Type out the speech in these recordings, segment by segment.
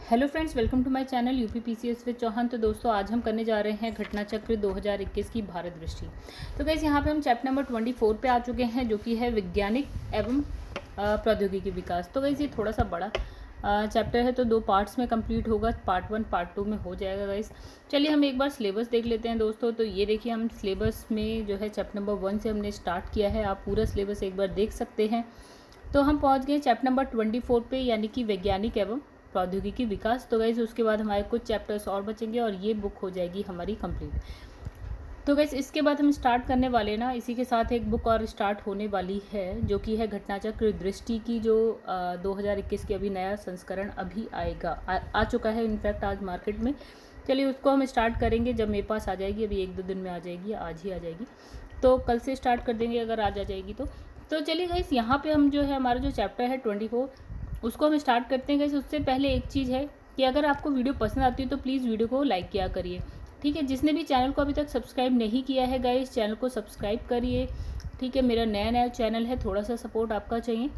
Hello friends, welcome to my channel UPPCS with Chauhan. तो दोस्तों, आज हम करने जा रहे हैं घटना चक्र 2021 की भारत दृष्टि। तो गाइस, यहाँ पे हम चैप्टर नंबर 24 पे आ चुके हैं, जो कि है वैज्ञानिक एवं प्रौद्योगिकी विकास। तो गाइस, ये थोड़ा सा बड़ा चैप्टर है, तो 2 पार्ट्स में कंप्लीट होगा। पार्ट 1 पार्ट 2 में हो जाएगा गाइस। चलिए हम एक बार सिलेबस देख लेते हैं दोस्तों। तो ये देखिए, हम सिलेबस में जो है चैप्टर नंबर 1 से हमने स्टार्ट किया है। आप पूरा सिलेबस एक बार देख सकते हैं। तो हम पहुँच गए चैप्टर नंबर 24 पे, यानी कि वैज्ञानिक एवं प्रौद्योगिकी विकास। तो गाइस, उसके बाद हमारे कुछ चैप्टर्स और बचेंगे और ये बुक हो जाएगी हमारी कंप्लीट। तो गाइस, इसके बाद हम स्टार्ट करने वाले ना, इसी के साथ एक बुक और स्टार्ट होने वाली है, जो कि है घटनाचक्र दृष्टि की, जो 2021 की अभी नया संस्करण अभी आएगा, आ चुका है इनफैक्ट आज मार्केट में। चलिए उसको हम स्टार्ट करेंगे जब मेरे पास आ जाएगी। अभी 1-2 दिन में आ जाएगी, आज ही आ जाएगी, तो कल से स्टार्ट कर देंगे अगर आज आ जाएगी तो चलिए गाइस, यहाँ पे हम जो है हमारा जो चैप्टर है 24 उसको हम स्टार्ट करते हैं गाइस। उससे पहले एक चीज़ है कि अगर आपको वीडियो पसंद आती है तो प्लीज़ वीडियो को लाइक किया करिए, ठीक है। जिसने भी चैनल को अभी तक सब्सक्राइब नहीं किया है गाइस, चैनल को सब्सक्राइब करिए, ठीक है। मेरा नया चैनल है, थोड़ा सा सपोर्ट आपका चाहिए।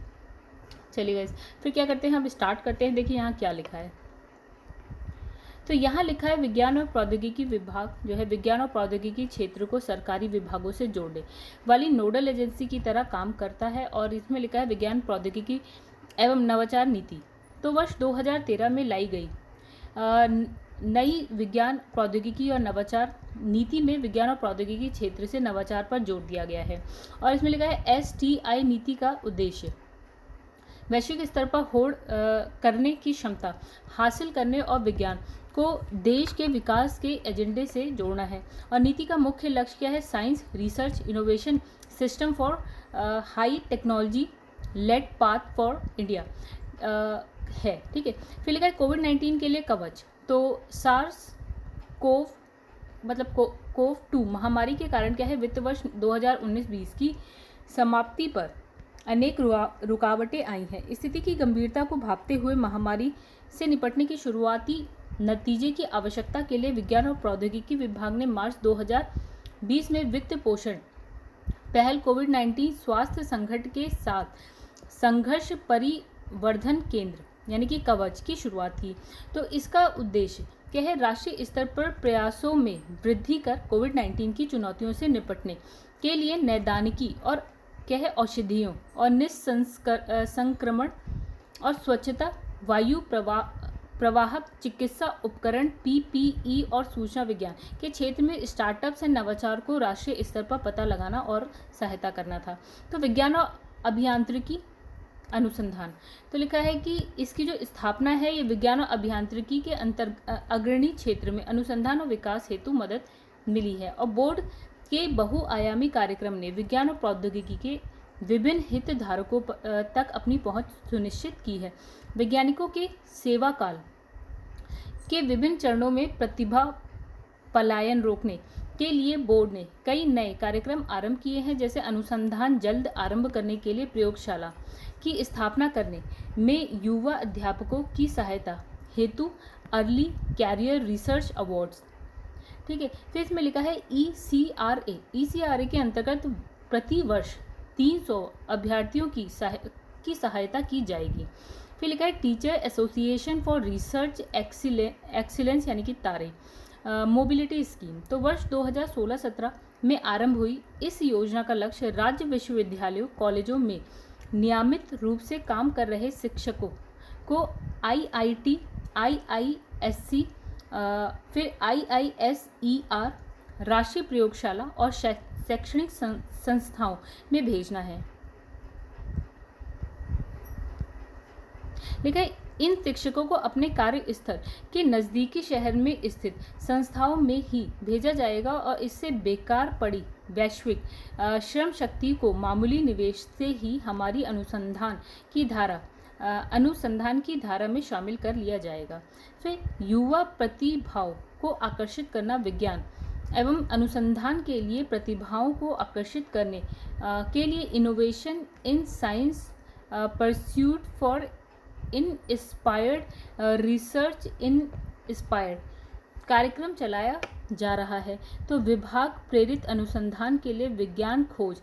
चलिए गाइस, फिर क्या करते हैं, हम स्टार्ट करते हैं। देखिए यहाँ क्या लिखा है। तो यहाँ लिखा है, विज्ञान और प्रौद्योगिकी विभाग जो है विज्ञान और प्रौद्योगिकी क्षेत्र को सरकारी विभागों से जोड़ने वाली नोडल एजेंसी की तरह काम करता है। और इसमें लिखा है विज्ञान प्रौद्योगिकी एवं नवाचार नीति तो वर्ष 2013 में लाई गई। नई विज्ञान प्रौद्योगिकी और नवाचार नीति में विज्ञान और प्रौद्योगिकी क्षेत्र से नवाचार पर जोर दिया गया है। और इसमें लिखा है STI नीति का उद्देश्य वैश्विक स्तर पर होड़ करने की क्षमता हासिल करने और विज्ञान को देश के विकास के एजेंडे से जोड़ना है। और नीति का मुख्य लक्ष्य क्या है, science research innovation system for high technology led path for India है, ठीक है। फिर लिखा है कोविड-19 के लिए कवच। तो सार्स कोव मतलब कोव 2 महामारी के कारण क्या है, वित्त वर्ष 2019-20 की समाप्ति पर अनेक रुकावटें आई हैं। स्थिति की गंभीरता को भांपते हुए महामारी से निपटने की शुरुआती नतीजे की आवश्यकता के लिए विज्ञान और प्रौद्योगिकी विभाग ने मार्च 2020 में वित्त पोषण पहल कोविड-19 स्वास्थ्य संकट के साथ संघर्ष परिवर्धन केंद्र यानी कि कवच की शुरुआत की। तो इसका उद्देश्य क्या है, राष्ट्रीय स्तर पर प्रयासों में वृद्धि कर कोविड-19 की चुनौतियों से निपटने के लिए नैदानिकी और क्या है, औषधियों और निस्संक्रमण और स्वच्छता वायु प्रवाहक चिकित्सा उपकरण PPE और सूचना विज्ञान के क्षेत्र में स्टार्टअप्स एंड नवाचार को राष्ट्रीय स्तर पर पता लगाना और सहायता करना था। तो विज्ञान और अभियांत्रिकी अनुसंधान, तो लिखा है कि इसकी जो स्थापना है, ये विज्ञान और अभियांत्रिकी के अग्रणी क्षेत्र में अनुसंधान और विकास हेतु मदद मिली है। और बोर्ड के बहुआयामी कार्यक्रम ने विज्ञान और प्रौद्योगिकी के विभिन्न हितधारकों तक अपनी पहुंच सुनिश्चित की है। वैज्ञानिकों के सेवा काल के विभिन्न चरणों में प्रतिभा पलायन रोकने के लिए बोर्ड ने कई नए कार्यक्रम आरंभ किए हैं, जैसे अनुसंधान जल्द आरंभ करने के लिए प्रयोगशाला की स्थापना करने में युवा अध्यापकों की सहायता हेतु अर्ली कैरियर रिसर्च अवार्ड्स, ठीक है। फिर इसमें लिखा है ECRA के अंतर्गत प्रति वर्ष 300 अभ्यर्थियों की सहायता की जाएगी। फिर लिखा है teacher association for research excellence यानी कि तारे मोबिलिटी स्कीम। तो वर्ष 2016-17 में आरंभ हुई इस योजना का लक्ष्य राज्य विश्वविद्यालयों कॉलेजों में नियमित रूप से काम कर रहे शिक्षकों को IIT IISc फिर IISER राष्ट्रीय प्रयोगशाला और शैक्षणिक संस्थाओं में भेजना है। लिखा है इन शिक्षकों को अपने कार्य स्थल के नज़दीकी शहर में स्थित संस्थाओं में ही भेजा जाएगा और इससे बेकार पड़ी वैश्विक श्रम शक्ति को मामूली निवेश से ही हमारी अनुसंधान की धारा में शामिल कर लिया जाएगा। फिर युवा प्रतिभाओं को आकर्षित करना, विज्ञान एवं अनुसंधान के लिए प्रतिभाओं को आकर्षित करने के लिए innovation in science pursuit for inspired research inspired कार्यक्रम चलाया जा रहा है। तो विभाग प्रेरित अनुसंधान के लिए विज्ञान खोज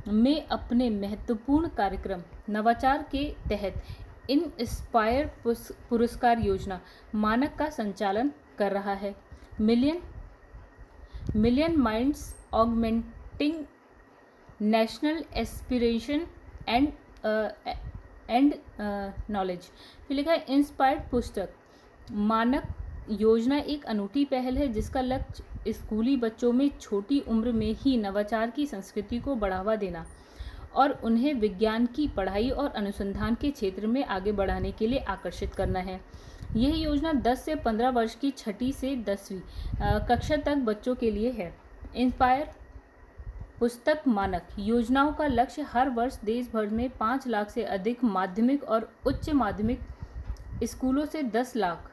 में अपने महत्वपूर्ण कार्यक्रम नवाचार के तहत इंस्पायर पुरस्कार योजना मानक का संचालन कर रहा है। Million minds augmenting national aspiration and knowledge. फिर लिखा है इंस्पायर्ड पुस्तक मानक योजना एक अनूठी पहल है जिसका लक्ष्य स्कूली बच्चों में छोटी उम्र में ही नवाचार की संस्कृति को बढ़ावा देना और उन्हें विज्ञान की पढ़ाई और अनुसंधान के क्षेत्र में आगे बढ़ाने के लिए आकर्षित करना है। यह योजना 10 से 15 वर्ष की 6ठी से 10वीं कक्षा तक बच्चों के लिए है। इंस्पायर पुस्तक मानक योजनाओं का लक्ष्य हर वर्ष देश भर में 5 लाख से अधिक माध्यमिक और उच्च माध्यमिक स्कूलों से 10 लाख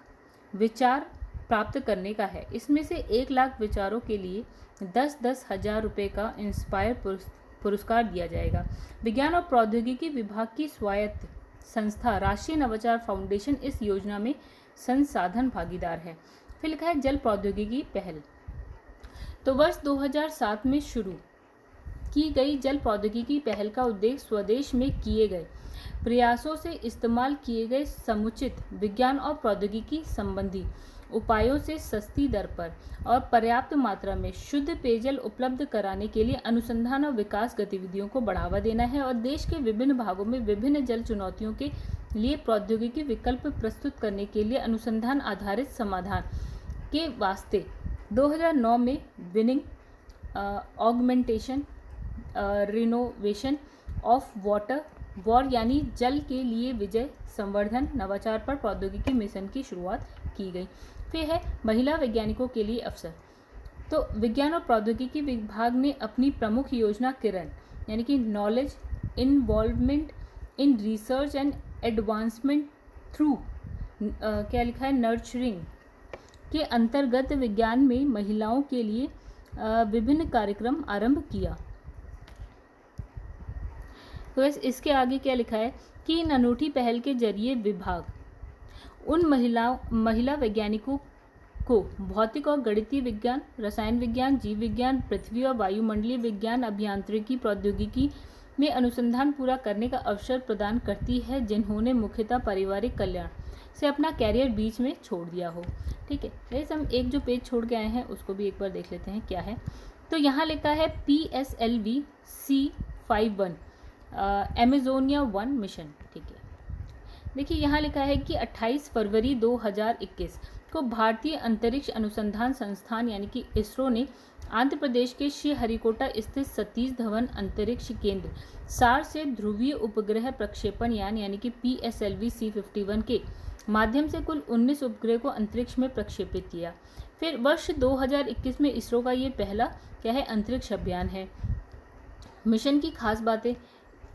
विचार प्राप्त करने का है। इसमें से 1 लाख विचारों के लिए 10-10 हजार रुपये का इंस्पायर पुरस्कार दिया जाएगा। विज्ञान और प्रौद्योगिकी विभाग की स्वायत्त संस्था राष्ट्रीय नवाचार फाउंडेशन इस योजना में संसाधन भागीदार है। फिर लिखा है जल प्रौद्योगिकी पहल। तो वर्ष 2007 में शुरू की गई जल प्रौद्योगिकी पहल का उद्देश्य स्वदेश में किए गए प्रयासों से इस्तेमाल किए गए समुचित विज्ञान और प्रौद्योगिकी संबंधी उपायों से सस्ती दर पर और पर्याप्त मात्रा में शुद्ध पेयजल उपलब्ध कराने के लिए अनुसंधान और विकास गतिविधियों को बढ़ावा देना है और देश के विभिन्न भागों में विभिन्न जल चुनौतियों के लिए प्रौद्योगिकी विकल्प प्रस्तुत करने के लिए अनुसंधान आधारित समाधान के वास्ते 2009 में winning augmentation renovation of water war यानी जल के लिए विजय संवर्धन नवाचार पर प्रौद्योगिकी मिशन की शुरुआत की गई। फिर है महिला वैज्ञानिकों के लिए अवसर। तो विज्ञान और प्रौद्योगिकी विभाग ने अपनी प्रमुख योजना किरण यानी कि knowledge involvement in research and advancement through क्या लिखा है नर्चरिंग के अंतर्गत विज्ञान में महिलाओं के लिए विभिन्न कार्यक्रम आरंभ किया। तो इसके आगे क्या लिखा है कि इन अनूठी पहल के जरिए विभाग उन महिला वैज्ञानिकों को भौतिक और गणितीय विज्ञान, रसायन विज्ञान, जीव विज्ञान, पृथ्वी और वायुमंडलीय विज्ञान, अभियांत्रिकी, प्रौद्योगिकी में अनुसंधान पूरा करने का अवसर प्रदान करती है जिन्होंने मुख्यतः पारिवारिक कल्याण से अपना कैरियर बीच में छोड़ दिया हो। ठीक है, वैसे हम एक जो पेज छोड़ के आए हैं उसको भी एक बार देख लेते हैं क्या है। तो यहाँ लिखा है PSLV C51 एमेजोनिया 1 मिशन। ठीक है, देखिए यहाँ लिखा है कि 28 फरवरी 2021 को भारतीय अंतरिक्ष अनुसंधान संस्थान यानी कि इसरो ने आंध्र प्रदेश के श्रीहरिकोटा स्थित सतीश धवन अंतरिक्ष केंद्र सार से ध्रुवीय उपग्रह प्रक्षेपण यान यानी कि PSLV C51 के माध्यम से कुल 19 उपग्रह को अंतरिक्ष में प्रक्षेपित किया। फिर वर्ष 2021 में इसरो का ये पहला क्या है अंतरिक्ष अभियान है। मिशन की खास बातें,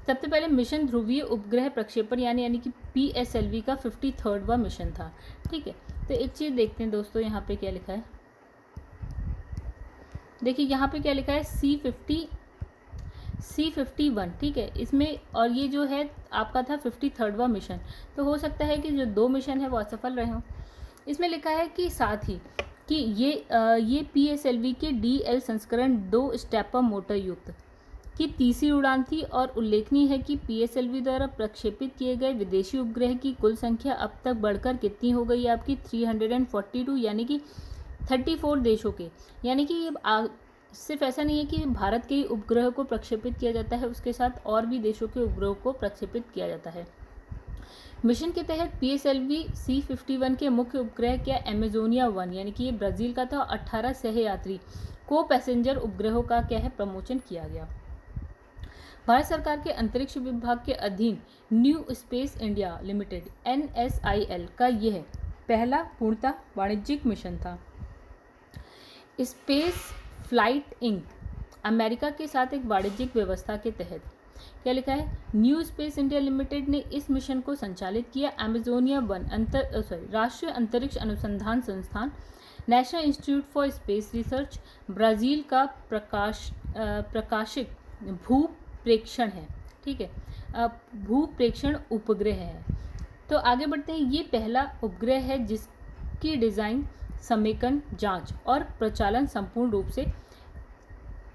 सबसे पहले मिशन ध्रुवीय उपग्रह प्रक्षेपण यानी कि PSLV का 53वां मिशन था। ठीक है, तो एक चीज़ देखते हैं दोस्तों यहाँ पे क्या लिखा है। देखिए यहाँ पे क्या लिखा है C51। ठीक है, इसमें और ये जो है आपका था 53वां मिशन, तो हो सकता है कि जो 2 मिशन है वो असफल रहे हों। इसमें लिखा है कि साथ ही कि ये PSLV के DL संस्करण 2 स्टेपर मोटर युक्त की तीसरी उड़ान थी और उल्लेखनीय है कि PSLV द्वारा प्रक्षेपित किए गए विदेशी उपग्रह की कुल संख्या अब तक बढ़कर कितनी हो गई आपकी 342 यानी कि 34 देशों के, यानी कि ये सिर्फ ऐसा नहीं है कि भारत के ही उपग्रह को प्रक्षेपित किया जाता है, उसके साथ और भी देशों के उपग्रह को प्रक्षेपित किया जाता है। मिशन के तहत PSLV C51 के मुख्य उपग्रह क्या एमेजोनिया 1 यानी कि ये ब्राज़ील का था। 18 सहयात्री को पैसेंजर उपग्रहों का क्या है प्रमोशन किया गया। भारत सरकार के अंतरिक्ष विभाग के अधीन new space India limited NSIL का यह पहला पूर्णतः वाणिज्यिक मिशन था। स्पेस फ्लाइट इंक अमेरिका के साथ एक वाणिज्यिक व्यवस्था के तहत क्या लिखा है न्यू स्पेस इंडिया लिमिटेड ने इस मिशन को संचालित किया। एमेजोनिया 1 राष्ट्रीय अंतरिक्ष अनुसंधान संस्थान, national institute for space research, Brazil का प्रकाशित भू प्रेक्षण है। ठीक है, भू प्रेक्षण उपग्रह है। तो आगे बढ़ते हैं। ये पहला उपग्रह है जिसकी डिज़ाइन, समेकन, जांच और प्रचालन संपूर्ण रूप से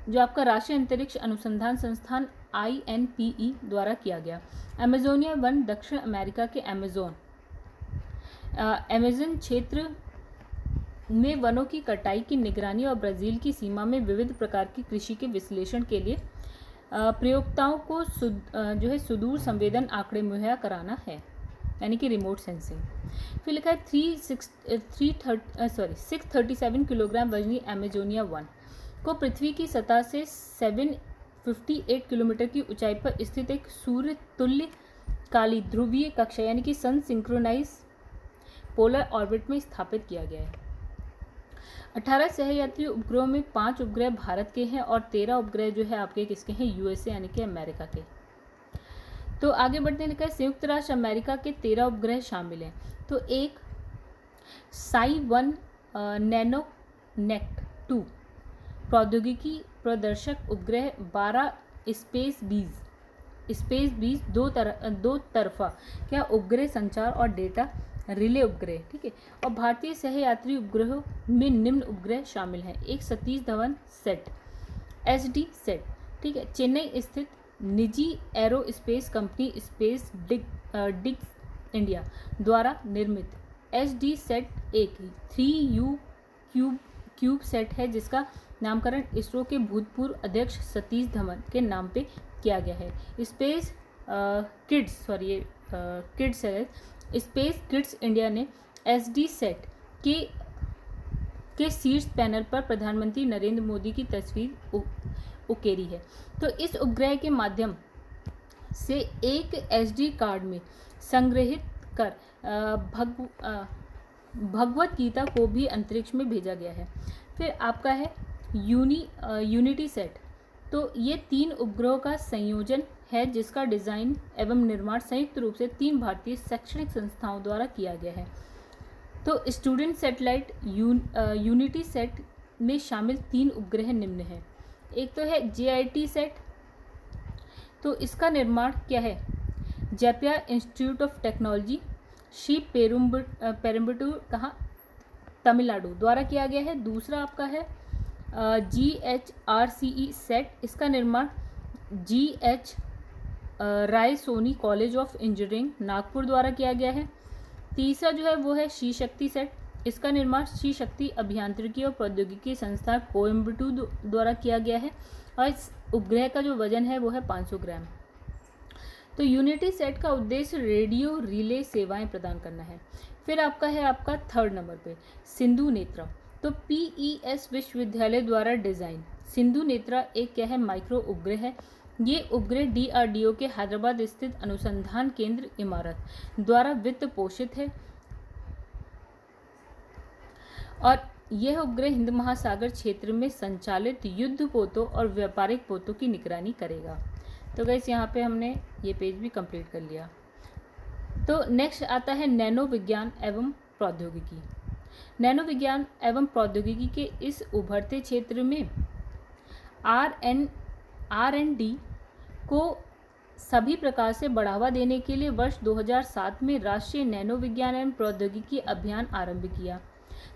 जो आपका राष्ट्रीय अंतरिक्ष अनुसंधान संस्थान INPE द्वारा किया गया। अमेजोनिया वन दक्षिण अमेरिका के अमेज़न क्षेत्र में वनों की कटाई की निगरानी और ब्राज़ील की सीमा में विविध प्रकार की कृषि के विश्लेषण के लिए प्रयोक्ताओं को जो है सुदूर संवेदन आंकड़े मुहैया कराना है, यानी कि रिमोट सेंसिंग। फिर लिखा है 637 किलोग्राम वजनी अमेजोनिया वन को पृथ्वी की सतह से 758 किलोमीटर की ऊंचाई पर स्थित एक सूर्य तुल्य काली ध्रुवीय कक्षा यानी कि सन सिंक्रोनाइज पोलर ऑर्बिट में स्थापित किया गया है। 18 सहयात्री उपग्रहों में 5 उपग्रह भारत के हैं और 13 उपग्रह जो है आपके किसके हैं, USA यानी कि अमेरिका के। तो आगे बढ़ते लिखा है संयुक्त राष्ट्र अमेरिका के 13 उपग्रह शामिल हैं। तो एक साई-1 नैनोनेट 2 प्रौद्योगिकी प्रदर्शक उपग्रह, 12 स्पेस बीज दो तरफा क्या उपग्रह संचार और डेटा रिले उपग्रह, ठीक है। और भारतीय सहयात्री उपग्रहों में निम्न उपग्रह शामिल हैं। एक Satish Dhawan set SD set, ठीक है, चेन्नई स्थित निजी aerospace company space digs India द्वारा निर्मित SD सेट एक 3U क्यूब सेट है जिसका नामकरण इसरो के भूतपूर्व अध्यक्ष सतीश धवन के नाम पे किया गया है। स्पेस किड्स इंडिया ने SD सेट के शीर्ष पैनल पर प्रधानमंत्री नरेंद्र मोदी की तस्वीर उकेरी है। तो इस उपग्रह के माध्यम से एक SD कार्ड में संग्रहित कर भगवत गीता को भी अंतरिक्ष में भेजा गया है। फिर आपका है यूनिटी सेट। तो ये 3 उपग्रहों का संयोजन है जिसका डिज़ाइन एवं निर्माण संयुक्त रूप से 3 भारतीय शैक्षणिक संस्थाओं द्वारा किया गया है। तो स्टूडेंट सैटेलाइट यूनिटी सेट में शामिल 3 उपग्रह निम्न हैं। एक तो है JIT सेट, तो इसका निर्माण क्या है, जयप्यार इंस्टीट्यूट ऑफ टेक्नोलॉजी श्री पेरुम्बटूर कहाँ, तमिलनाडु द्वारा किया गया है। दूसरा आपका है GHRCE सेट, इसका निर्माण GH Raisoni college of engineering Nagpur द्वारा किया गया है। तीसरा जो है वो है श्री शक्ति सेट, इसका निर्माण श्री शक्ति अभियांत्रिकी और प्रौद्योगिकी संस्थान कोयम्बटूर द्वारा किया गया है और इस उपग्रह का जो वजन है वो है 500 ग्राम। तो यूनिटी सेट का उद्देश्य रेडियो रिले सेवाएं प्रदान करना है। फिर आपका है आपका 3rd नंबर पे सिंधु नेत्रा। तो PES विश्वविद्यालय द्वारा डिज़ाइन सिंधु नेत्रा एक क्या है, माइक्रो उपग्रह है। ये उपग्रह DRDO के हैदराबाद स्थित अनुसंधान केंद्र इमारत द्वारा वित्त पोषित है और यह उपग्रह हिंद महासागर क्षेत्र में संचालित युद्ध पोतों और व्यापारिक पोतों की निगरानी करेगा। तो गाइस यहाँ पे हमने ये पेज भी कंप्लीट कर लिया। तो नेक्स्ट आता है नैनो विज्ञान एवं प्रौद्योगिकी। नैनो विज्ञान एवं प्रौद्योगिकी के इस उभरते क्षेत्र में R&D को सभी प्रकार से बढ़ावा देने के लिए वर्ष 2007 में राष्ट्रीय नैनो विज्ञान एवं प्रौद्योगिकी अभियान आरंभ किया।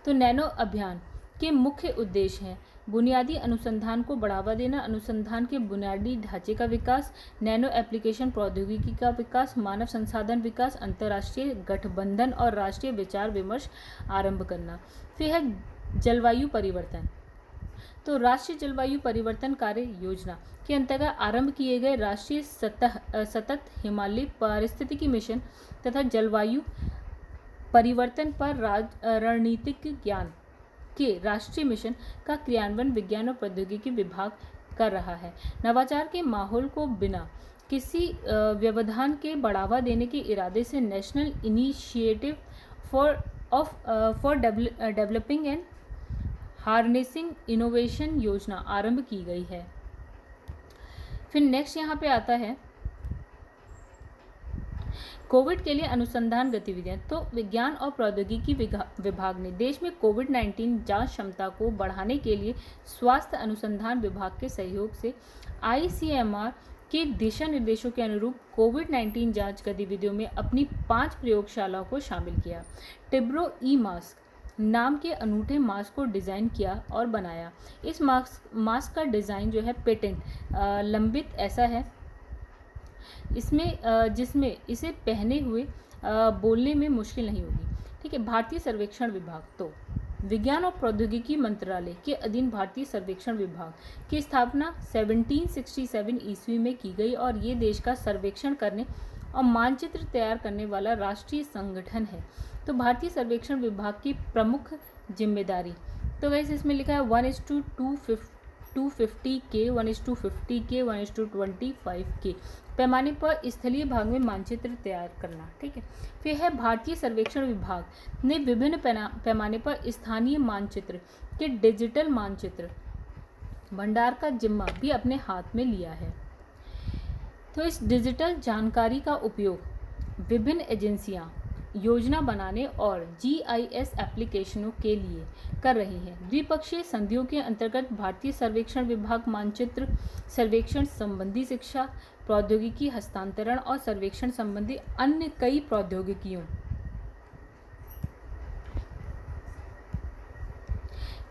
तो नैनो अभियान के मुख्य उद्देश्य हैं बुनियादी अनुसंधान को बढ़ावा देना, अनुसंधान के बुनियादी ढांचे का विकास, नैनो एप्लीकेशन प्रौद्योगिकी का विकास, मानव संसाधन विकास, अंतर्राष्ट्रीय गठबंधन और राष्ट्रीय विचार विमर्श आरंभ करना। फिर है जलवायु परिवर्तन। तो राष्ट्रीय जलवायु परिवर्तन कार्य योजना के अंतर्गत आरंभ किए गए राष्ट्रीय सतत हिमालय पारिस्थितिकी मिशन तथा जलवायु परिवर्तन पर रणनीतिक ज्ञान के राष्ट्रीय मिशन का क्रियान्वयन विज्ञान और प्रौद्योगिकी विभाग कर रहा है। नवाचार के माहौल को बिना किसी व्यवधान के बढ़ावा देने के इरादे से national initiative for developing and harnessing innovation योजना आरंभ की गई है। फिर नेक्स्ट यहाँ पे आता है कोविड के लिए अनुसंधान गतिविधियां। तो विज्ञान और प्रौद्योगिकी विभाग ने देश में कोविड-19 जांच क्षमता को बढ़ाने के लिए स्वास्थ्य अनुसंधान विभाग के सहयोग से ICMR के दिशा निर्देशों के अनुरूप कोविड-19 जांच गतिविधियों में अपनी 5 प्रयोगशालाओं को शामिल किया। टिब्रो मास्क नाम के अनूठे मास्क को डिज़ाइन किया और बनाया। इस मास्क का डिज़ाइन जो है पेटेंट लंबित ऐसा है इसमें जिसमें इसे पहने हुए बोलने में मुश्किल नहीं होगी। ठीक है। भारतीय सर्वेक्षण विभाग, तो विज्ञान और प्रौद्योगिकी मंत्रालय के अधीन भारतीय सर्वेक्षण विभाग की स्थापना 1767 ईस्वी में की गई और ये देश का सर्वेक्षण करने और मानचित्र तैयार करने वाला राष्ट्रीय संगठन है। तो भारतीय सर्वेक्षण विभाग की प्रमुख जिम्मेदारी, तो वैसे इसमें लिखा है 1:250 के, 1:50 के, 1:25 के पैमाने पर स्थलीय भाग में मानचित्र तैयार करना। ठीक है। फिर है भारतीय सर्वेक्षण विभाग ने विभिन्न पैमाने पर स्थानीय मानचित्र के डिजिटल मानचित्र भंडार का जिम्मा भी अपने हाथ में लिया है। तो इस डिजिटल जानकारी का उपयोग विभिन्न एजेंसियां योजना बनाने और GIS एप्लीकेशनों के लिए कर रही हैं। द्विपक्षीय संधियों के अंतर्गत भारतीय सर्वेक्षण विभाग मानचित्र सर्वेक्षण संबंधी शिक्षा, प्रौद्योगिकी हस्तांतरण और सर्वेक्षण संबंधी अन्य कई प्रौद्योगिकियों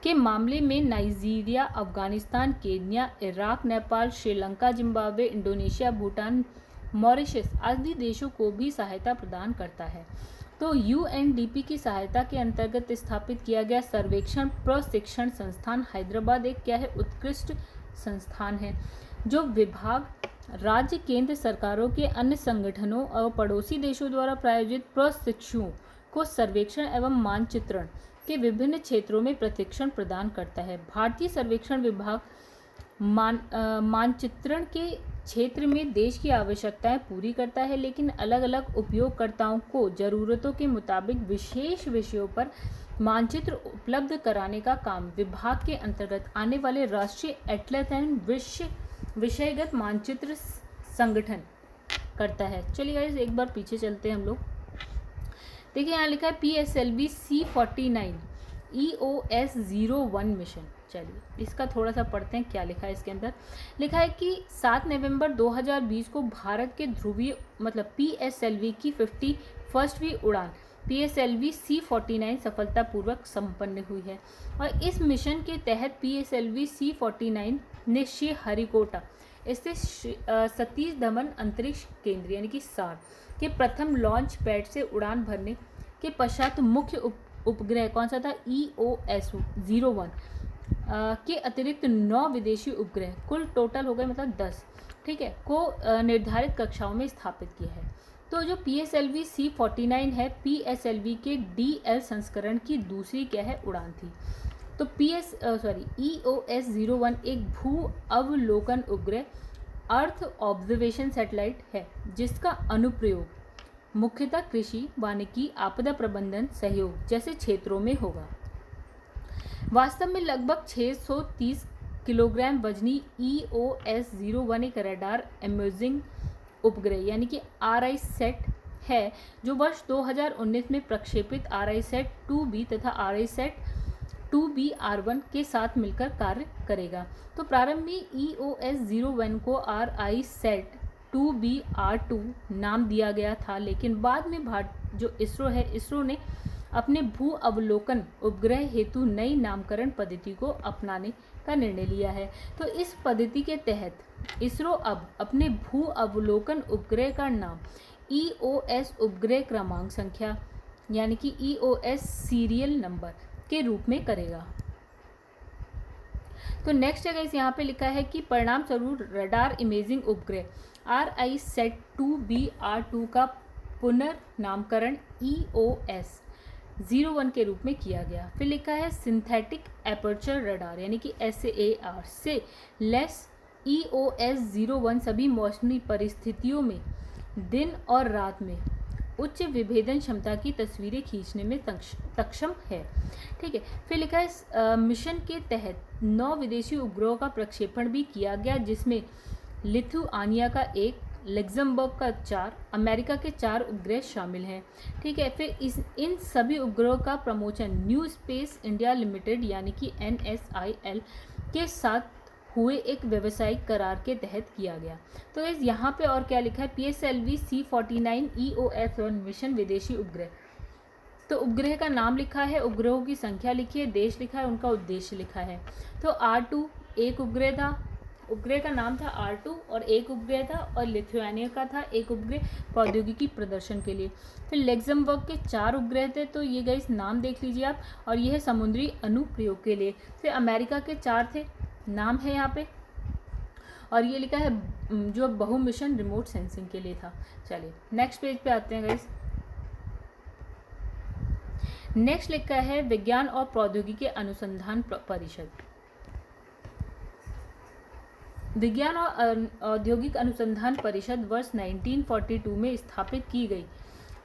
के मामले में Nigeria, Afghanistan, Kenya, Iraq, Nepal, Sri Lanka, Zimbabwe, Indonesia, Bhutan, Mauritius आदि देशों को भी सहायता प्रदान करता है। तो UNDP की सहायता के अंतर्गत स्थापित किया गया सर्वेक्षण प्रशिक्षण संस्थान हैदराबाद एक क्या है, उत्कृष्ट संस्थान है जो विभाग, राज्य, केंद्र सरकारों के अन्य संगठनों और पड़ोसी देशों द्वारा प्रायोजित प्रशिक्षुओं को सर्वेक्षण एवं मानचित्रण के विभिन्न क्षेत्रों में प्रशिक्षण प्रदान करता है। भारतीय सर्वेक्षण विभाग मानचित्रण के क्षेत्र में देश की आवश्यकताएं पूरी करता है, लेकिन अलग अलग उपयोगकर्ताओं को जरूरतों के मुताबिक विशेष विषयों पर मानचित्र उपलब्ध कराने का काम विभाग के अंतर्गत आने वाले राष्ट्रीय एटलस एंड विषयगत मानचित्र संगठन करता है। चलिए गाइस एक बार पीछे चलते हैं हम लोग। देखिए यहाँ लिखा है PSLV C49 EOS 01 मिशन। चलिए इसका थोड़ा सा पढ़ते हैं क्या लिखा है इसके अंदर। लिखा है कि 7 नवंबर 2020 को भारत के ध्रुवीय मतलब PSLV की 51वीं उड़ान PSLV C49 सफलतापूर्वक संपन्न हुई है और इस मिशन के तहत PSLV C49 ने श्रीहरिकोटा स्थित सतीश धवन अंतरिक्ष केंद्र यानी कि SAR के प्रथम लॉन्च पैड से उड़ान भरने के पश्चात मुख्य उपग्रह कौन सा था, EOS 01 के अतिरिक्त 9 विदेशी उपग्रह, कुल टोटल हो गए मतलब 10, ठीक है, को निर्धारित कक्षाओं में स्थापित किया है। तो जो PSLV C49 है PSLV के DL संस्करण की दूसरी क्या है उड़ान थी। तो EOS 01 एक भू अवलोकन उपग्रह अर्थ ऑब्जर्वेशन सैटेलाइट है जिसका अनुप्रयोग मुख्यतः कृषि, वानिकी, आपदा प्रबंधन, सहयोग जैसे क्षेत्रों में होगा। वास्तव में लगभग 630 किलोग्राम वजनी EOS 01 एक रडार इमेजिंग उपग्रह यानी कि RISAT है जो वर्ष 2019 में प्रक्षेपित RISAT 2B तथा RISAT 2B-R1 के साथ मिलकर कार्य करेगा। तो प्रारंभ में EOS 01 को RISAT 2B-R2 नाम दिया गया था, लेकिन बाद में जो इसरो ने अपने भू अवलोकन उपग्रह हेतु नई नामकरण पद्धति को अपनाने का निर्णय लिया है। तो इस पद्धति के तहत इसरो अब अपने भू अवलोकन उपग्रह का नाम EOS उपग्रह क्रमांक संख्या यानी कि EOS सीरियल नंबर के रूप में करेगा। तो नेक्स्ट जगह यहाँ पे लिखा है कि परिणाम स्वरूप रडार इमेजिंग उपग्रह RISAT 2B-R2 का पुनर्नामकरण EOS 01 के रूप में किया गया। फिर लिखा है सिंथेटिक एपर्चर रडार यानी कि SAR से लेस EOS 01 सभी मौसमी परिस्थितियों में दिन और रात में उच्च विभेदन क्षमता की तस्वीरें खींचने में सक्षम है। ठीक है। फिर लिखा है मिशन के तहत 9 विदेशी उपग्रहों का प्रक्षेपण भी किया गया जिसमें लिथुआनिया का 1, लग्जमबर्ग का 4, अमेरिका के 4 उपग्रह शामिल हैं। ठीक है। फिर इन सभी उपग्रहों का promotion new space India limited यानी कि NSIL के साथ हुए एक व्यावसायिक करार के तहत किया गया। तो इस यहाँ पे और क्या लिखा है PSLV C49 EOS 1 मिशन विदेशी उपग्रह। तो उपग्रह का नाम लिखा है, उपग्रहों की संख्या लिखी है, देश लिखा है, उनका उद्देश्य लिखा है। तो R2 एक उपग्रह था, उपग्रह का नाम था R2 और एक उपग्रह था, और लिथुआनिया का था एक उपग्रह प्रौद्योगिकी प्रदर्शन के लिए। फिर लग्जमबर्ग के 4 उपग्रह थे, तो ये गाइस नाम देख लीजिए आप, और ये है समुद्री अनुप्रयोग के लिए। फिर अमेरिका के 4 थे, नाम है यहाँ पे, और ये लिखा है जो बहु मिशन रिमोट सेंसिंग के लिए था। चलिए नेक्स्ट पेज पे आते हैं गाइस। नेक्स्ट लिखा है विज्ञान और प्रौद्योगिकी अनुसंधान परिषद। विज्ञान और औद्योगिक अनुसंधान परिषद वर्ष 1942 में स्थापित की गई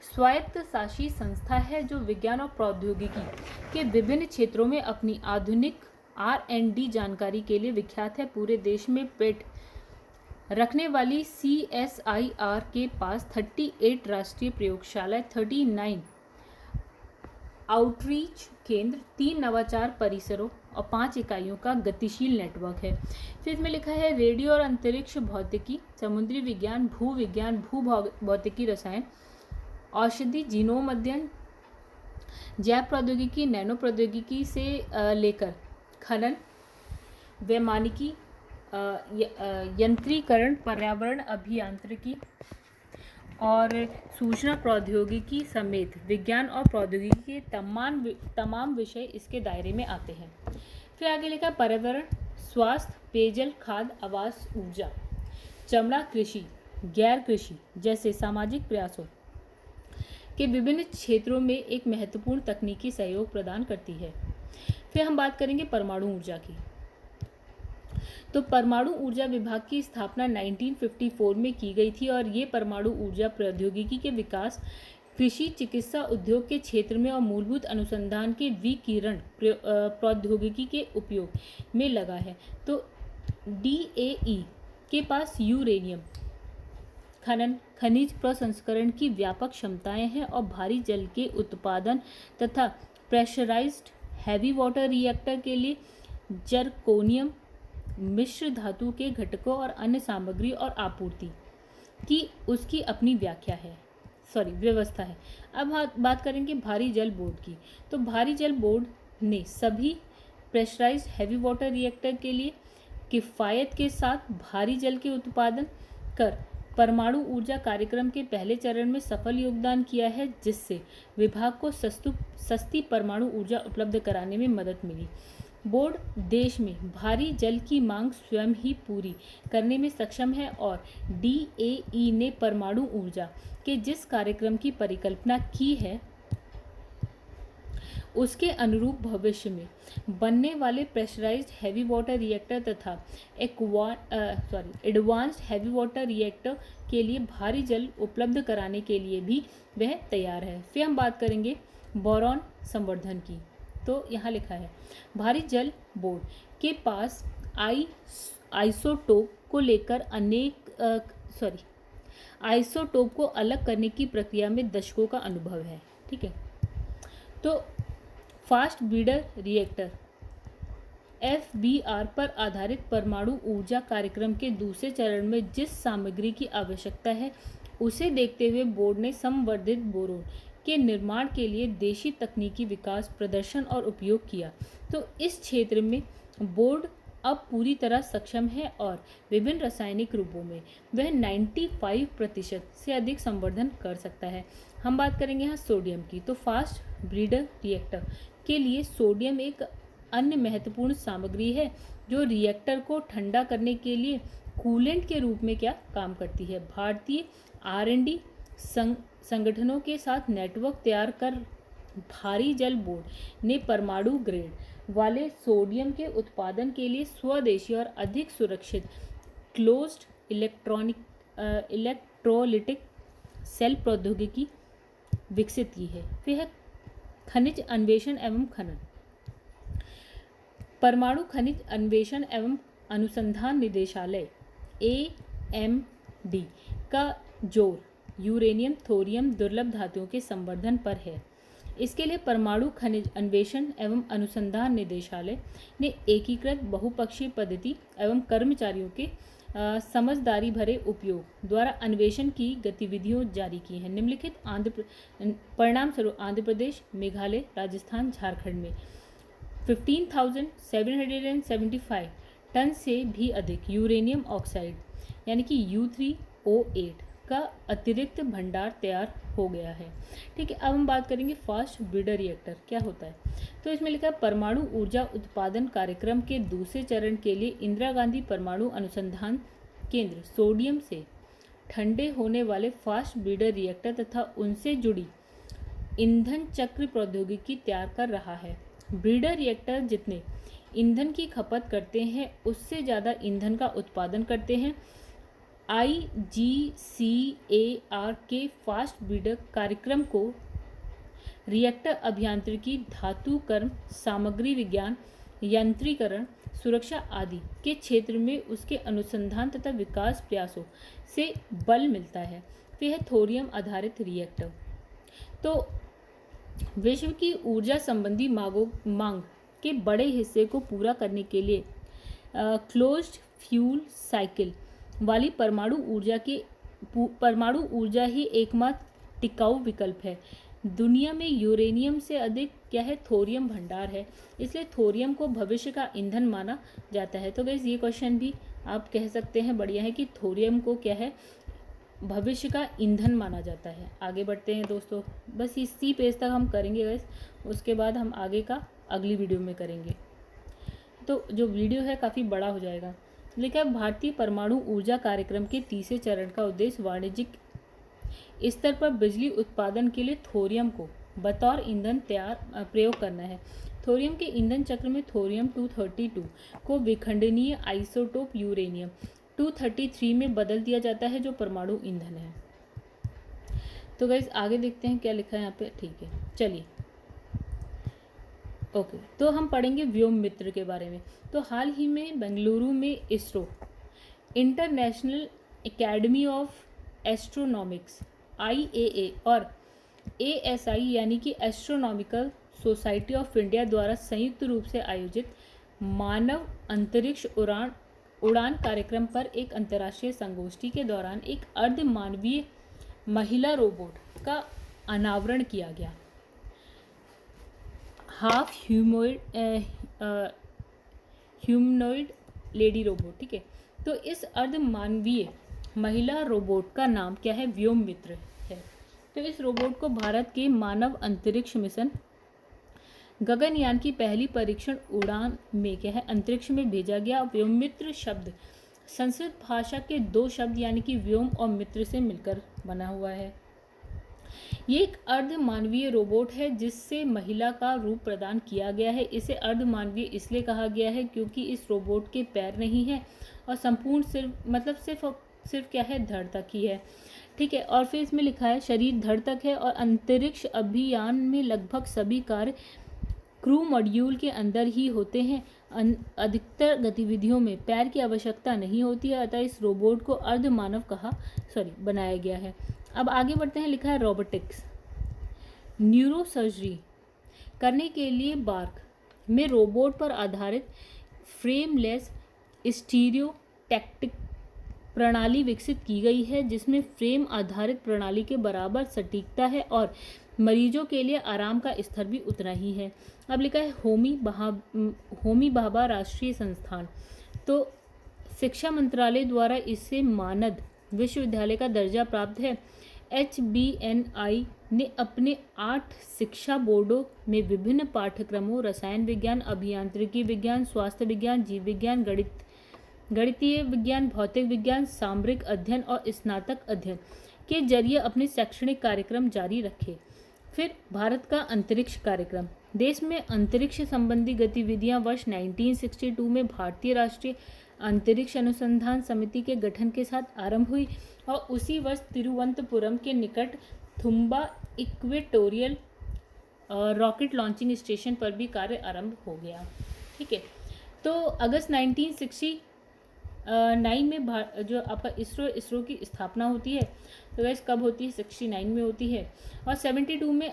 स्वायत्त शासी संस्था है, जो विज्ञान और प्रौद्योगिकी के विभिन्न क्षेत्रों में अपनी आधुनिक R&D जानकारी के लिए विख्यात है। पूरे देश में पेट रखने वाली CSIR के पास 38 राष्ट्रीय प्रयोगशालाएं, 39 आउटरीच केंद्र, 3 नवाचार परिसरों और 5 इकाइयों का गतिशील नेटवर्क है। फिर इसमें लिखा है रेडियो और अंतरिक्ष भौतिकी, समुद्री विज्ञान, भू विज्ञान, भू भौतिकी, रसायन, औषधि, जीनोम अध्ययन, जैव प्रौद्योगिकी, नैनो प्रौद्योगिकी से लेकर खनन, वैमानिकी, यंत्रीकरण, पर्यावरण अभियांत्रिकी और सूचना प्रौद्योगिकी समेत विज्ञान और प्रौद्योगिकी के तमाम विषय इसके दायरे में आते हैं। फिर आगे लिखा पर्यावरण, स्वास्थ्य, पेयजल, खाद्य, आवास, ऊर्जा, चमड़ा, कृषि, गैर कृषि जैसे सामाजिक प्रयासों के विभिन्न क्षेत्रों में एक महत्वपूर्ण तकनीकी सहयोग प्रदान करती है। फिर हम बात करेंगे परमाणु ऊर्जा की। तो परमाणु ऊर्जा विभाग की स्थापना 1954 में की गई थी, और ये परमाणु ऊर्जा प्रौद्योगिकी के विकास, कृषि, चिकित्सा, उद्योग के क्षेत्र में और मूलभूत अनुसंधान के विकिरण प्रौद्योगिकी के उपयोग में लगा है। तो DAE के पास यूरेनियम खनन, खनिज प्रसंस्करण की व्यापक क्षमताएं हैं और भारी जल के उत्पादन तथा प्रेशराइज्ड हैवी वाटर रिएक्टर के लिए जर्कोनियम मिश्र धातु के घटकों और अन्य सामग्री और आपूर्ति की उसकी अपनी व्यवस्था है। अब बात करेंगे भारी जल बोर्ड की। तो भारी जल बोर्ड ने सभी प्रेशराइज्ड हैवी वाटर रिएक्टर के लिए किफ़ायत के साथ भारी जल के उत्पादन कर परमाणु ऊर्जा कार्यक्रम के पहले चरण में सफल योगदान किया है, जिससे विभाग को सस्ती परमाणु ऊर्जा उपलब्ध कराने में मदद मिली। बोर्ड देश में भारी जल की मांग स्वयं ही पूरी करने में सक्षम है, और DAE ने परमाणु ऊर्जा के जिस कार्यक्रम की परिकल्पना की है उसके अनुरूप भविष्य में बनने वाले प्रेशराइज्ड हैवी वाटर रिएक्टर तथा एडवांस्ड हैवी वाटर रिएक्टर के लिए भारी जल उपलब्ध कराने के लिए भी वह तैयार है। फिर हम बात करेंगे बोरॉन संवर्धन की। तो यहाँ लिखा है भारी जल बोर्ड के पास आइसोटोप को लेकर आइसोटोप को अलग करने की प्रक्रिया में दशकों का अनुभव है। ठीक है, तो फास्ट ब्रीडर रिएक्टर FBR पर आधारित परमाणु ऊर्जा कार्यक्रम के दूसरे चरण में जिस सामग्री की आवश्यकता है उसे देखते हुए बोर्ड ने संवर्धित बोरोन के निर्माण के लिए देशी तकनीकी विकास, प्रदर्शन और उपयोग किया। तो इस क्षेत्र में बोर्ड अब पूरी तरह सक्षम है और विभिन्न रासायनिक रूपों में वह 95% से अधिक संवर्धन कर सकता है। हम बात करेंगे यहाँ सोडियम की। तो फास्ट ब्रीडर रिएक्टर के लिए सोडियम एक अन्य महत्वपूर्ण सामग्री है जो रिएक्टर को ठंडा करने के लिए कूलेंट के रूप में क्या काम करती है। भारतीय R&D संगठनों के साथ नेटवर्क तैयार कर भारी जल बोर्ड ने परमाणु ग्रेड वाले सोडियम के उत्पादन के लिए स्वदेशी और अधिक सुरक्षित क्लोज्ड इलेक्ट्रोलिटिक सेल प्रौद्योगिकी विकसित की है। फिर है खनिज अन्वेषण एवं खनन। परमाणु खनिज अन्वेषण एवं अनुसंधान निदेशालय AMD का जोर यूरेनियम, थोरियम, दुर्लभ धातुओं के संवर्धन पर है। इसके लिए परमाणु खनिज अन्वेषण एवं अनुसंधान निदेशालय ने एकीकृत बहुपक्षीय पद्धति एवं कर्मचारियों के समझदारी भरे उपयोग द्वारा अन्वेषण की गतिविधियों जारी की हैं। निम्नलिखित परिणाम स्वरूप आंध्र प्रदेश, मेघालय, राजस्थान, झारखंड में 15,775 टन से भी अधिक यूरेनियम ऑक्साइड यानी कि U3O8 का अतिरिक्त भंडार तैयार हो गया है। ठीक है, अब हम बात करेंगे फास्ट ब्रीडर रिएक्टर क्या होता है। तो इसमें लिखा है परमाणु ऊर्जा उत्पादन कार्यक्रम के दूसरे चरण के लिए इंदिरा गांधी परमाणु अनुसंधान केंद्र सोडियम से ठंडे होने वाले फास्ट ब्रीडर रिएक्टर तथा उनसे जुड़ी ईंधन चक्र प्रौद्योगिकी तैयार कर रहा है। ब्रीडर रिएक्टर जितने ईंधन की खपत करते हैं उससे ज़्यादा ईंधन का उत्पादन करते हैं। IGCAR के फास्ट ब्रीडर कार्यक्रम को रिएक्टर अभियांत्रिकी, धातुकर्म, सामग्री विज्ञान, यंत्रीकरण, सुरक्षा आदि के क्षेत्र में उसके अनुसंधान तथा विकास प्रयासों से बल मिलता है। तो यह थोरियम आधारित रिएक्टर तो विश्व की ऊर्जा संबंधी मांग के बड़े हिस्से को पूरा करने के लिए क्लोज्ड फ्यूल साइकिल वाली परमाणु ऊर्जा ही एकमात्र टिकाऊ विकल्प है। दुनिया में यूरेनियम से अधिक क्या है, थोरियम भंडार है, इसलिए थोरियम को भविष्य का ईंधन माना जाता है। तो गाइस ये क्वेश्चन भी आप कह सकते हैं बढ़िया है कि थोरियम को क्या है, भविष्य का ईंधन माना जाता है। आगे बढ़ते हैं दोस्तों, बस इसी पेज तक हम करेंगे गाइस, उसके बाद हम आगे का अगली वीडियो में करेंगे। तो जो वीडियो है काफ़ी बड़ा हो जाएगा। लेकिन भारतीय परमाणु ऊर्जा कार्यक्रम के तीसरे चरण का उद्देश्य वाणिज्यिक स्तर पर बिजली उत्पादन के लिए थोरियम को बतौर ईंधन प्रयोग करना है। थोरियम के ईंधन चक्र में थोरियम 232 को विखंडनीय आइसोटोप यूरेनियम 233 में बदल दिया जाता है जो परमाणु ईंधन है। तो गाइस आगे देखते हैं क्या लिखा है यहाँ पे। ठीक है, चलिए ओके, तो हम पढ़ेंगे व्योम मित्र के बारे में। तो हाल ही में बेंगलुरु में ISRO, International Academy of Astronautics IAA और ASI यानी कि एस्ट्रोनॉमिकल सोसाइटी ऑफ इंडिया द्वारा संयुक्त रूप से आयोजित मानव अंतरिक्ष उड़ान कार्यक्रम पर एक अंतर्राष्ट्रीय संगोष्ठी के दौरान एक अर्ध मानवीय महिला रोबोट का अनावरण किया गया। Half humanoid lady robot. ठीक है, तो इस अर्ध मानवीय महिला रोबोट का नाम क्या है, व्योम मित्र है। तो इस रोबोट को भारत के मानव अंतरिक्ष मिशन गगनयान की पहली परीक्षण उड़ान में क्या है, अंतरिक्ष में भेजा गया। व्योम मित्र शब्द संस्कृत भाषा के दो शब्द यानी कि व्योम और मित्र से मिलकर बना हुआ है। ये एक अर्ध मानवीय रोबोट है जिससे महिला का रूप प्रदान किया गया है। इसे अर्ध मानवीय इसलिए कहा गया है क्योंकि इस रोबोट के पैर नहीं है और संपूर्ण सिर्फ क्या है, धड़ तक ही है। ठीक है, और फिर इसमें लिखा है शरीर धड़ तक है और अंतरिक्ष अभियान में लगभग सभी कार्य क्रू मॉड्यूल के अंदर ही होते हैं। अधिकतर गतिविधियों में पैर की आवश्यकता नहीं होती है, अतः इस रोबोट को अर्ध मानव बनाया गया है। अब आगे बढ़ते हैं, लिखा है रोबोटिक्स न्यूरोसर्जरी करने के लिए बार्क में रोबोट पर आधारित फ्रेमलेस स्टीरियो टैक्टिक प्रणाली विकसित की गई है जिसमें फ्रेम आधारित प्रणाली के बराबर सटीकता है और मरीजों के लिए आराम का स्तर भी उतना ही है। अब लिखा है होमी भाभा राष्ट्रीय संस्थान। तो शिक्षा मंत्रालय द्वारा इससे मानद विश्वविद्यालय का दर्जा प्राप्त है। HBNI ने अपने 8 शिक्षा बोर्डों में विभिन्न पाठ्यक्रमों रसायन विज्ञान, अभियांत्रिकी विज्ञान, स्वास्थ्य विज्ञान, जीव विज्ञान, गणितीय विज्ञान, भौतिक विज्ञान, सामरिक अध्ययन और स्नातक अध्ययन के जरिए अपने शैक्षणिक कार्यक्रम जारी रखे। फिर भारत का अंतरिक्ष कार्यक्रम। देश में अंतरिक्ष संबंधी गतिविधियां वर्ष 1962 में भारतीय राष्ट्रीय अंतरिक्ष अनुसंधान समिति के गठन के साथ आरंभ हुई और उसी वर्ष तिरुवनंतपुरम के निकट Thumba equatorial rocket launching station पर भी कार्य आरंभ हो गया। ठीक है, तो अगस्त 1969 में जो आपका इसरो की स्थापना होती है। तो वैसे कब होती है, 69 में होती है। और 72 में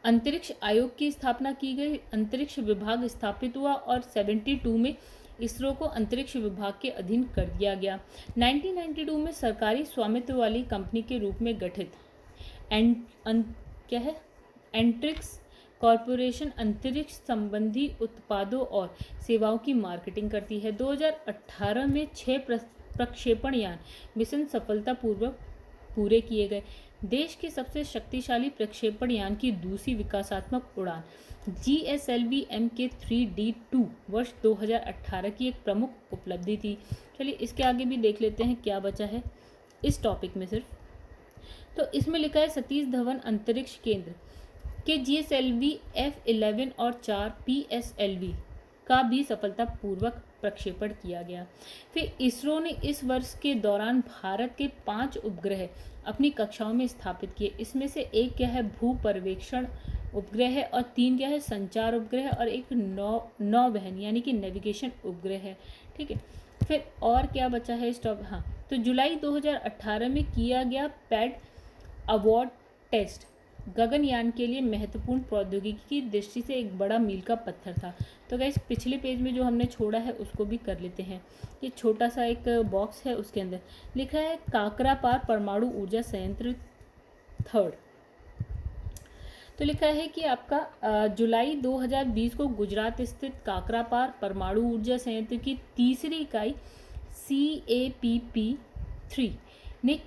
अंतरिक्ष आयोग की स्थापना की गई, अंतरिक्ष विभाग स्थापित हुआ और 72 में इसरो को अंतरिक्ष विभाग के अधीन कर दिया गया। 1992 में सरकारी स्वामित्व वाली कंपनी के रूप में गठित एंट्रिक्स कॉरपोरेशन अंतरिक्ष संबंधी उत्पादों और सेवाओं की मार्केटिंग करती है। 2018 में 6 प्रक्षेपण यान मिशन सफलतापूर्वक पूरे किए गए। देश के सबसे शक्तिशाली प्रक्षेपण यान की दूसरी विकासात्मक उड़ान GSLV Mk3D2 वर्ष 2018 की एक प्रमुख उपलब्धि थी। चलिए इसके आगे भी देख लेते हैं क्या बचा है इस टॉपिक में सिर्फ। तो इसमें लिखा है सतीश धवन अंतरिक्ष केंद्र के GSLV F11 और 4 PSLV का भी सफलतापूर्वक प्रक्षेपण किया गया। फिर इसरो ने इस वर्ष के दौरान भारत के 5 उपग्रह अपनी कक्षाओं में स्थापित किए। इसमें से एक क्या है भू पर्यवेक्षण उपग्रह है और 3 क्या है संचार उपग्रह और एक नौवहन यानी कि नेविगेशन उपग्रह है। ठीक है, फिर और क्या बचा है स्टॉप। हाँ, तो जुलाई 2018 में किया गया पैड अवार्ड टेस्ट गगनयान के लिए महत्वपूर्ण प्रौद्योगिकी की दृष्टि से एक बड़ा मील का पत्थर था। तो गाइस पिछले पेज में जो हमने छोड़ा है उसको भी कर लेते हैं। ये छोटा सा एक बॉक्स है, उसके अंदर लिखा है काकरापार परमाणु ऊर्जा संयंत्र 3rd। तो लिखा है कि आपका जुलाई 2020 को गुजरात स्थित काकरापार परमाणु ऊर्जा संयंत्र की तीसरी इकाई CAPP3 ने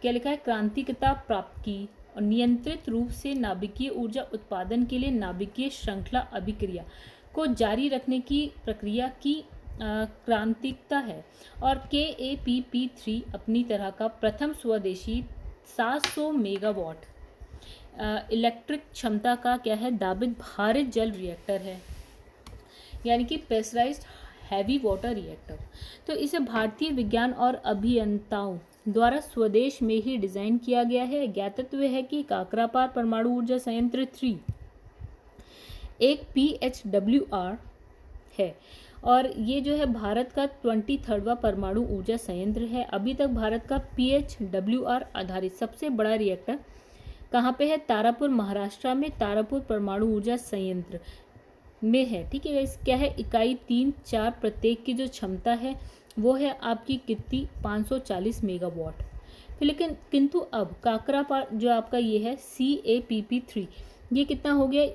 क्या लिखा है क्रांतिकता प्राप्त की और नियंत्रित रूप से नाभिकीय ऊर्जा उत्पादन के लिए नाभिकीय श्रृंखला अभिक्रिया को जारी रखने की प्रक्रिया की क्रांतिकता है। और KAPP3 अपनी तरह का प्रथम स्वदेशी 700 मेगावाट इलेक्ट्रिक क्षमता का क्या है दाबित भारित जल रिएक्टर है, यानी कि प्रेशराइज्ड हैवी वाटर रिएक्टर। तो इसे भारतीय विज्ञान और अभियंताओं द्वारा स्वदेश में ही डिजाइन किया गया है। ज्ञातव्य है कि काकरापार परमाणु ऊर्जा संयंत्र 3 एक PHWR है और ये जो है भारत का 23वां परमाणु ऊर्जा संयंत्र है। अभी तक भारत का PHWR आधारित सबसे बड़ा रिएक्टर कहाँ पे है? तारापुर महाराष्ट्र में तारापुर परमाणु ऊर्जा संयंत्र में है। ठीक है, क्या है इकाई 3-4 प्रत्येक की जो क्षमता है वो है आपकी कितनी 540 मेगावाट। फिर लेकिन किंतु अब काकरापार जो आपका ये है CAPP3 ये कितना हो गया,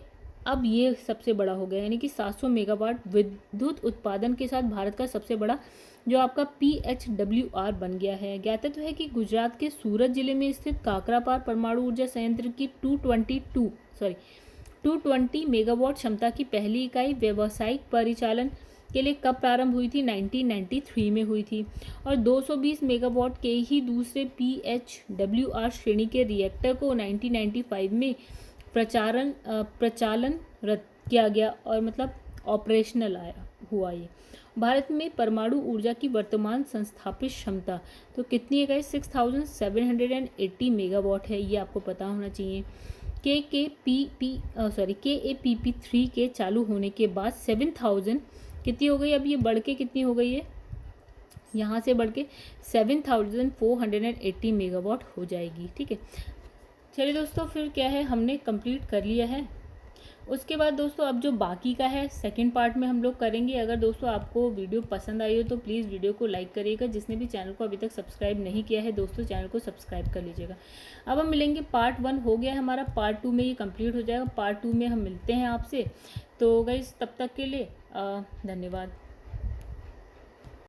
अब ये सबसे बड़ा हो गया, यानी कि 700 मेगावाट विद्युत उत्पादन के साथ भारत का सबसे बड़ा जो आपका PHWR बन गया है। ज्ञातव्य है कि गुजरात के सूरत जिले में स्थित काकरापार परमाणु ऊर्जा संयंत्र की 220 मेगावाट क्षमता की पहली इकाई व्यावसायिक परिचालन के लिए कब प्रारंभ हुई थी? 1993 में हुई थी। और 220 मेगावाट के ही दूसरे PHWR श्रेणी के रिएक्टर को 1995 में प्रचालनरत किया गया और मतलब ऑपरेशनल हुआ। ये भारत में परमाणु ऊर्जा की वर्तमान संस्थापित क्षमता तो कितनी है गाइस? 6780 मेगावाट है, ये आपको पता होना चाहिए। KAPP3 के चालू होने के बाद 7000 कितनी हो गई? अब ये बढ़ के कितनी हो गई है? यहाँ से बढ़ के 7480 मेगावाट हो जाएगी। ठीक है, चलिए दोस्तों फिर क्या है हमने कंप्लीट कर लिया है। उसके बाद दोस्तों अब जो बाकी का है सेकंड पार्ट में हम लोग करेंगे। अगर दोस्तों आपको वीडियो पसंद आई हो तो प्लीज़ वीडियो को लाइक करिएगा। जिसने भी चैनल को अभी तक सब्सक्राइब नहीं किया है दोस्तों चैनल को सब्सक्राइब कर लीजिएगा। अब हम मिलेंगे, पार्ट 1 हो गया है हमारा, पार्ट 2 में ये कंप्लीट हो जाएगा। पार्ट 2 में हम मिलते हैं आपसे। तो गाइस तब तक के लिए धन्यवाद।